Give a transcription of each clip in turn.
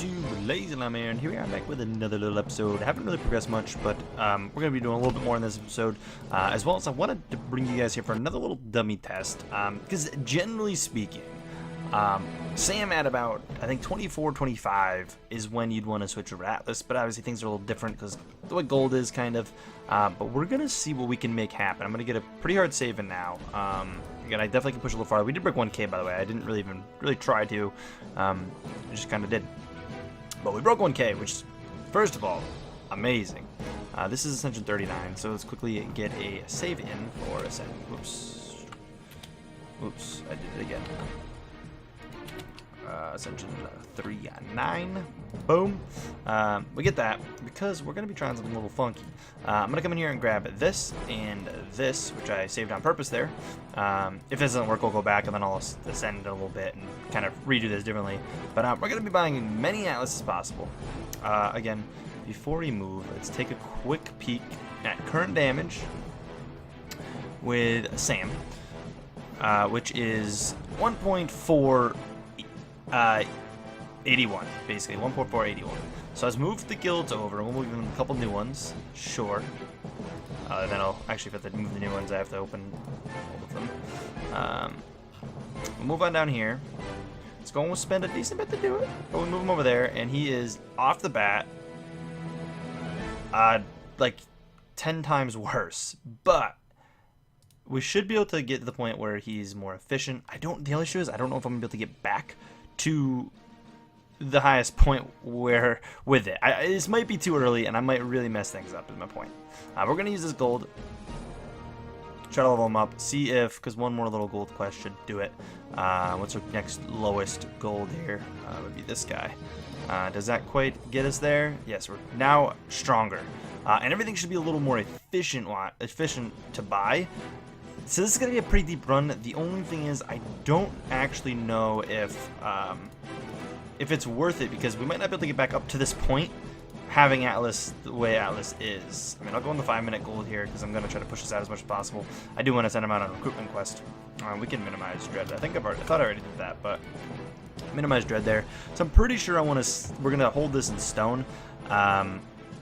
YouTube, LazeeLlama here, and here we are back with another little episode. I haven't really progressed much, but we're going to be doing a little bit more in this episode, as well as I wanted to bring you guys here for another little dummy test, because generally speaking, Sam at about, I think 24, 25 is when you'd want to switch over to Atlas, but obviously things are a little different because the way gold is kind of, but we're going to see what we can make happen. I'm going to get a pretty hard save in now. Again, I definitely can push a little farther. We did break 1K, by the way. I didn't really try to. I just kind of did. But we broke 1K, which is, first of all, amazing. This is Ascension 39, so let's quickly get a save in for Ascension. Whoops. Whoops, I did it again. Ascension 39. Boom. We get that because we're going to be trying something a little funky. I'm going to come in here and grab this and this, which I saved on purpose there. If this doesn't work, we'll go back and then I'll ascend a little bit and kind of redo this differently. But we're going to be buying as many Atlas as possible. Again, before we move, let's take a quick peek at current damage with Sam, which is 1.4 81, basically 1.481. So let's move the guilds over, and we'll move in a couple new ones. Sure. Then I'll actually, if I have to move the new ones, I have to open all of them. We'll move on down here. It's going to spend a decent bit to do it, but we move him over there, and he is off the bat, like 10 times worse. But we should be able to get to the point where he's more efficient. The only issue is I don't know if I'm gonna be able to get back to the highest point where with it. This might be too early, and I might really mess things up. Is my point. We're gonna use this gold, try to level him up, see if, because one more little gold quest should do it. What's our next lowest gold here? Would be this guy. Does that quite get us there? Yes, we're now stronger, and everything should be a little more efficient to buy. So this is going to be a pretty deep run. The only thing is I don't actually know if it's worth it, because we might not be able to get back up to this point having Atlas the way Atlas is. I mean, I'll go on the 5-minute gold here because I'm going to try to push this out as much as possible. I do want to send him out on a recruitment quest. We can minimize dread. I thought I already did that, but minimize dread there. So I'm pretty sure we're going to hold this in stone.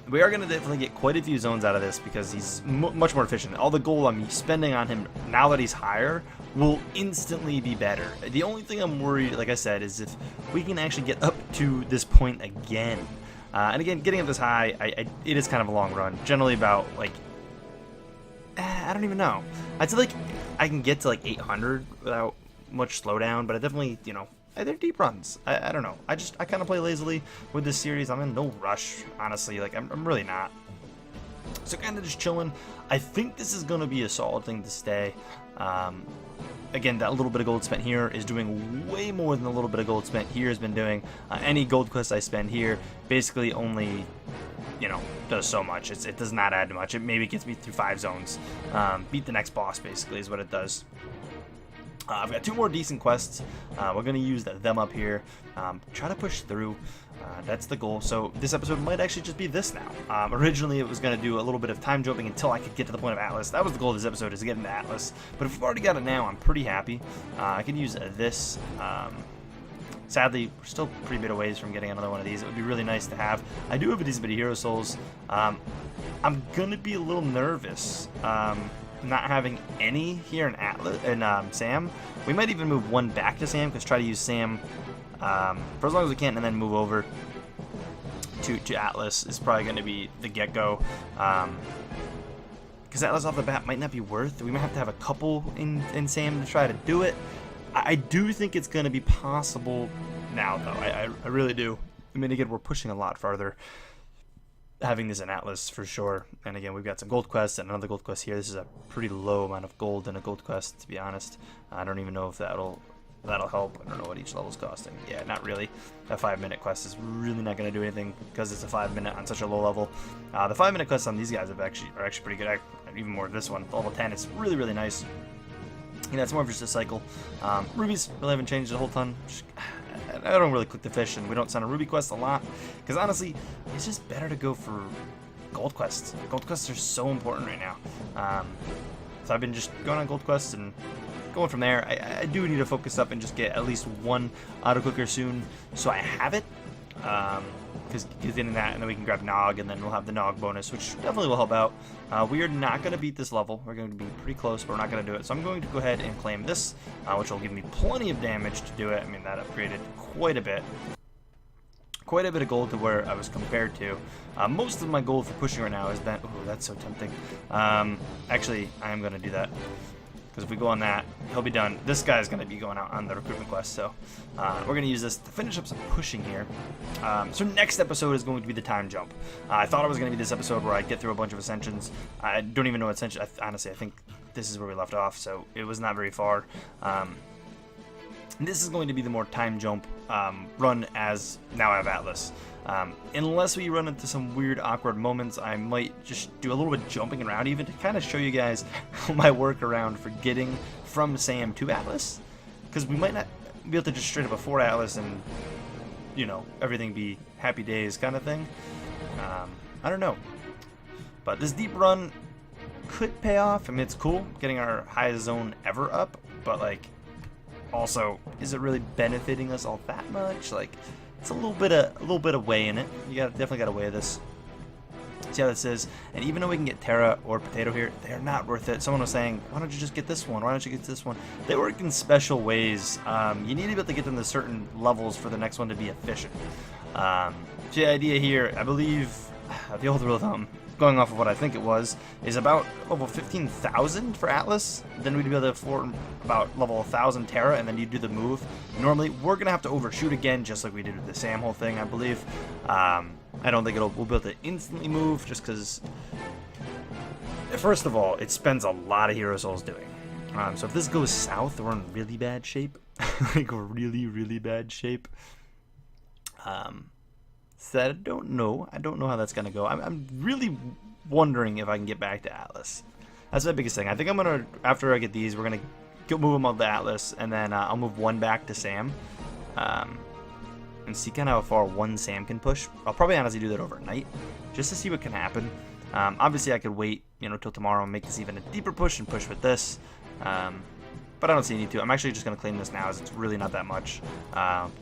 We are going to definitely get quite a few zones out of this because he's much more efficient. All the gold I'm spending on him now that he's higher will instantly be better. The only thing I'm worried, like I said, is if we can actually get up to this point again. And again, getting up this high, it is kind of a long run. Generally about, like, I don't even know. I'd say, like, I can get to, like, 800 without much slowdown, but I definitely, you know, they're deep runs. I don't know. I kind of play lazily with this series. I'm in no rush, honestly. Like, I'm really not. So kind of just chilling. I think this is going to be a solid thing to stay. Again, that little bit of gold spent here is doing way more than the little bit of gold spent here has been doing. Any gold quest I spend here basically only, you know, does so much. It does not add much. It maybe gets me through 5 zones. Beat the next boss, basically, is what it does. I've got 2 more decent quests. We're going to use them up here. Try to push through. That's the goal. So this episode might actually just be this now. Originally, it was going to do a little bit of time jumping until I could get to the point of Atlas. That was the goal of this episode, is to get into Atlas. But if we've already got it now, I'm pretty happy. I can use this. Sadly, we're still a pretty bit of ways from getting another one of these. It would be really nice to have. I do have a decent bit of hero souls. I'm going to be a little nervous. Not having any here in Atlas and Sam. We might even move one back to Sam, because try to use Sam for as long as we can, and then move over to Atlas is probably going to be the get-go. Because Atlas off the bat might not be worth. We might have to have a couple in Sam to try to do it. I do think it's going to be possible now, though. I really do. I mean, again, we're pushing a lot farther having this in Atlas for sure. And again, we've got some gold quests and another gold quest here. This is a pretty low amount of gold in a gold quest, to be honest. I don't even know if that'll help. I don't know what each level's costing. Yeah, not really. That 5-minute quest is really not going to do anything because it's a 5-minute on such a low level. The 5-minute quests on these guys are actually pretty good. Even more this one, level 10. It's really, really nice. You know, it's more of just a cycle. Rubies really haven't changed a whole ton. I don't really click the fish, and we don't send a ruby quest a lot, because honestly, it's just better to go for gold quests. Gold quests are so important right now. So I've been just going on gold quests and going from there. I do need to focus up and just get at least one auto clicker soon, so I have it. because getting that, and then we can grab Nog, and then we'll have the Nog bonus, which definitely will help out. We are not going to beat this level. We're going to be pretty close, but we're not going to do it. So I'm going to go ahead and claim this, which will give me plenty of damage to do it. I mean, that upgraded quite a bit. Quite a bit of gold to where I was compared to. Most of my gold for pushing right now has been... Oh, that's so tempting. Actually, I am going to do that. Because if we go on that, he'll be done. This guy's going to be going out on the recruitment quest, so we're going to use this to finish up some pushing here. So next episode is going to be the time jump. I thought it was going to be this episode where I get through a bunch of ascensions. I don't even know what ascension. Honestly, I think this is where we left off, so it was not very far. This is going to be the more time jump run as now I have Atlas. Unless we run into some weird awkward moments, I might just do a little bit of jumping around even to kind of show you guys my workaround for getting from Sam to Atlas. Because we might not be able to just straight up afford Atlas and, you know, everything be happy days kind of thing. I don't know. But this deep run could pay off. I mean, it's cool getting our highest zone ever up, but like, also, is it really benefiting us all that much? Like, it's a little bit of weigh in it. You definitely got to weigh this. See how this is. And even though we can get Terra or Potato here, they are not worth it. Someone was saying, why don't you just get this one? Why don't you get this one? They work in special ways. You need to be able to get them to certain levels for the next one to be efficient. So the idea here, I believe, the old rule of thumb, going off of what I think it was, is about level 15,000 for Atlas. Then we'd be able to afford about level 1,000 Terra, and then you do the move. Normally, we're going to have to overshoot again, just like we did with the Sam whole thing, I believe. I don't think we'll be able to instantly move, just because, first of all, it spends a lot of hero souls doing. So if this goes south, we're in really bad shape. Like, really, really bad shape. So I don't know. I don't know how that's going to go. I'm really wondering if I can get back to Atlas. That's the biggest thing. I think I'm going to, after I get these, we're going to move them on to Atlas, and then I'll move one back to Sam. And see kind of how far one Sam can push. I'll probably honestly do that overnight, just to see what can happen. Obviously, I could wait, you know, till tomorrow and make this even a deeper push and push with this. But I don't see any need to. I'm actually just going to claim this now, as it's really not that much.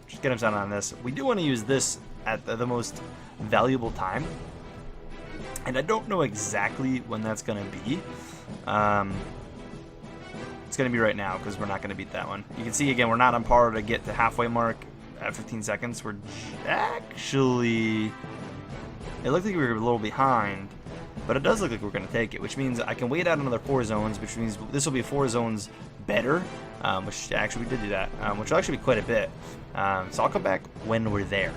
Just get him down on this. We do want to use this at the most valuable time, and I don't know exactly when that's going to be. It's going to be right now, because we're not going to beat that one. You can see, again, we're not on par to get the halfway mark at 15 seconds. We're actually... It looked like we were a little behind, but it does look like we're going to take it, which means I can wait out another 4 zones, which means this will be 4 zones better, which actually we did do that, which will actually be quite a bit. So I'll come back when we're there.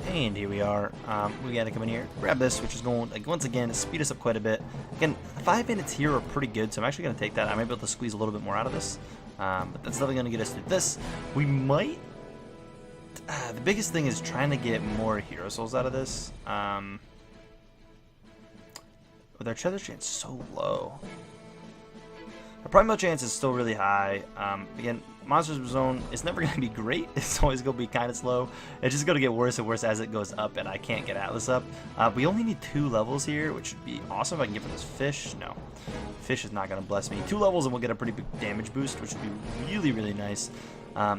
And here we are. We gotta come in here, grab this, which is going, like, once again, speed us up quite a bit. Again, 5 minutes here are pretty good, so I'm actually gonna take that. I might be able to squeeze a little bit more out of this, but that's definitely gonna get us through this. We might. The biggest thing is trying to get more hero souls out of this. With our cheddar chance so low, our primal chance is still really high. Again, Monsters Zone is never going to be great. It's always going to be kind of slow. It's just going to get worse and worse as it goes up, and I can't get Atlas up. We only need 2 levels here, which would be awesome if I can get for this fish. No, fish is not going to bless me. 2 levels and we'll get a pretty big damage boost, which would be really, really nice.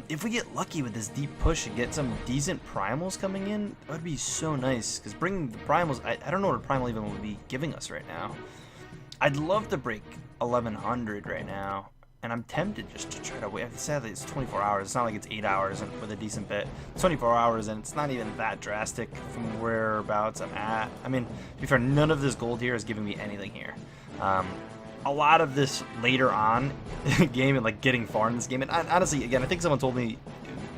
If we get lucky with this deep push and get some decent primals coming in, that would be so nice. Because bringing the primals, I don't know what a primal even would be giving us right now. I'd love to break 1100 right now, and I'm tempted just to try to wait. Sadly, it's 24 hours. It's not like it's 8 hours and with a decent bit. It's 24 hours, and it's not even that drastic from whereabouts I'm at. I mean, to be fair, none of this gold here is giving me anything here. A lot of this later on in the game and like getting far in this game, and honestly, again, I think someone told me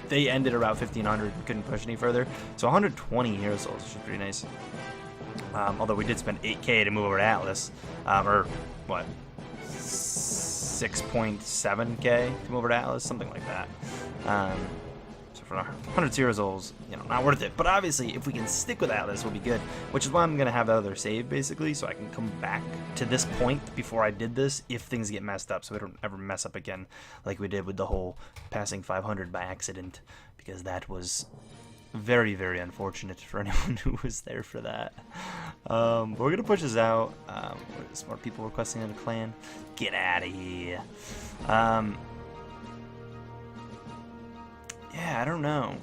they ended around 1500 and couldn't push any further. So 120 hero souls, which is pretty nice. Although we did spend 8k to move over to Atlas, or what, 6.7k to move over to Atlas, something like that. So for 100 hero souls, you know, not worth it. But obviously, if we can stick with Atlas, we'll be good. Which is why I'm gonna have that other save basically, so I can come back to this point before I did this if things get messed up, so we don't ever mess up again like we did with the whole passing 500 by accident, because that was very, very unfortunate for anyone who was there for that. But we're gonna push this out. Smart people requesting in a clan. Get out of here. Yeah, I don't know.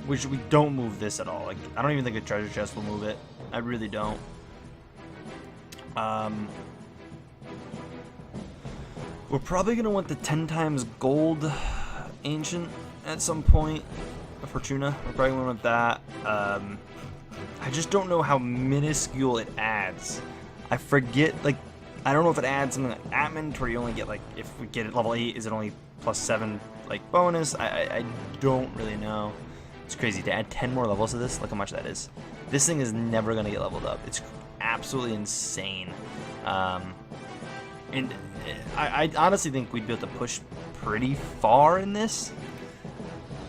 we don't move this at all. Like, I don't even think a treasure chest will move it. I really don't. We're probably gonna want the 10 times gold ancient at some point. A Fortuna. We're probably gonna want that. I just don't know how minuscule it adds. I forget, like, I don't know if it adds something like Atman, where you only get, like, if we get it level 8, is it only +7, like, bonus? I don't really know. It's crazy to add 10 more levels to this. Look how much that is. This thing is never gonna get leveled up. It's absolutely insane. And I honestly think we'd be able to push pretty far in this.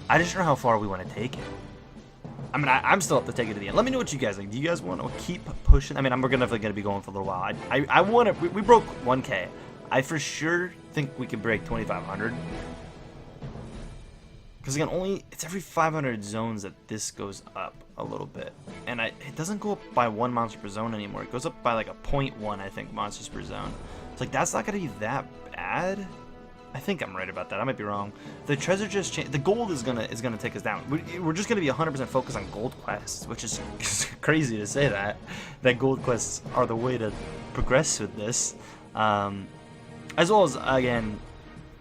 I just don't know how far we want to take it. I mean, I'm still up to take it to the end. Let me know what you guys think. Do you guys want to keep pushing? I mean, we're definitely going to be going for a little while. I want to. We broke 1K. I for sure think we could break 2,500. Because again, it's every 500 zones that this goes up a little bit, and it doesn't go up by 1 monster per zone anymore. It goes up by like a 0.1, I think, monsters per zone. It's like that's not going to be that bad. I think I'm right about that. I might be wrong. The treasure just changed. The gold is gonna take us down. We're just gonna be 100% focused on gold quests, which is crazy to say that gold quests are the way to progress with this, as well as again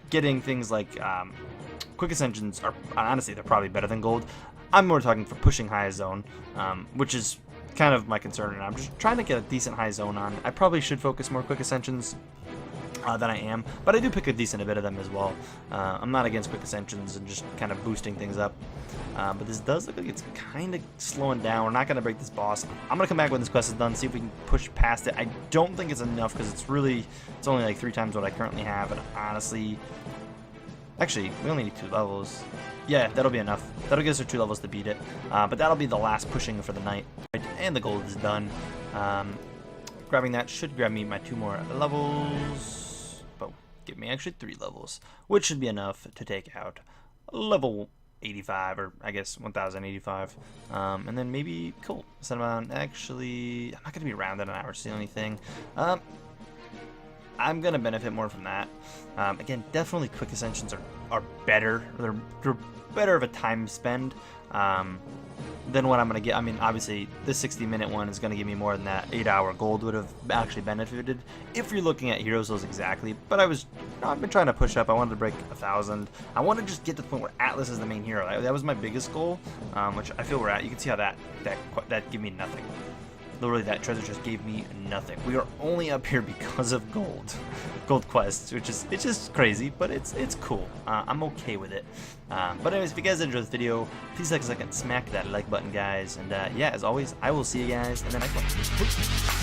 getting things like quick ascensions are honestly they're probably better than gold. I'm more talking for pushing high zone, which is kind of my concern, and I'm just trying to get a decent high zone on. I probably should focus more quick ascensions than I am, but I do pick a decent bit of them as well. I'm not against quick ascensions and just kind of boosting things up, but this does look like it's kind of slowing down. We're not going to break this boss. I'm going to come back when this quest is done, see if we can push past it. I don't think it's enough because it's only like 3 times what I currently have, and honestly, actually, we only need 2 levels. Yeah, that'll be enough. That'll get us our 2 levels to beat it, but that'll be the last pushing for the night, and the gold is done. Grabbing that should grab me my 2 more levels. Give me actually 3 levels, which should be enough to take out level 85, or I guess 1085, and then maybe cool. Set amount. Actually, I'm not gonna be around in an hour to see anything. I'm gonna benefit more from that. Again, definitely quick ascensions are better. They're better of a time spend than what I'm gonna get. I mean, obviously, this 60-minute one is gonna give me more than that 8-hour gold would have actually benefited if you're looking at hero souls exactly. But I've been trying to push up. I wanted to break 1,000. I want to just get to the point where Atlas is the main hero. That was my biggest goal, which I feel we're at. You can see how that gave me nothing. Literally, that treasure just gave me nothing. We are only up here because of gold quests, which is it's just crazy, but it's cool. I'm okay with it. But anyways, if you guys enjoyed this video, please take a second, smack that like button, guys. And yeah, as always, I will see you guys in the next one.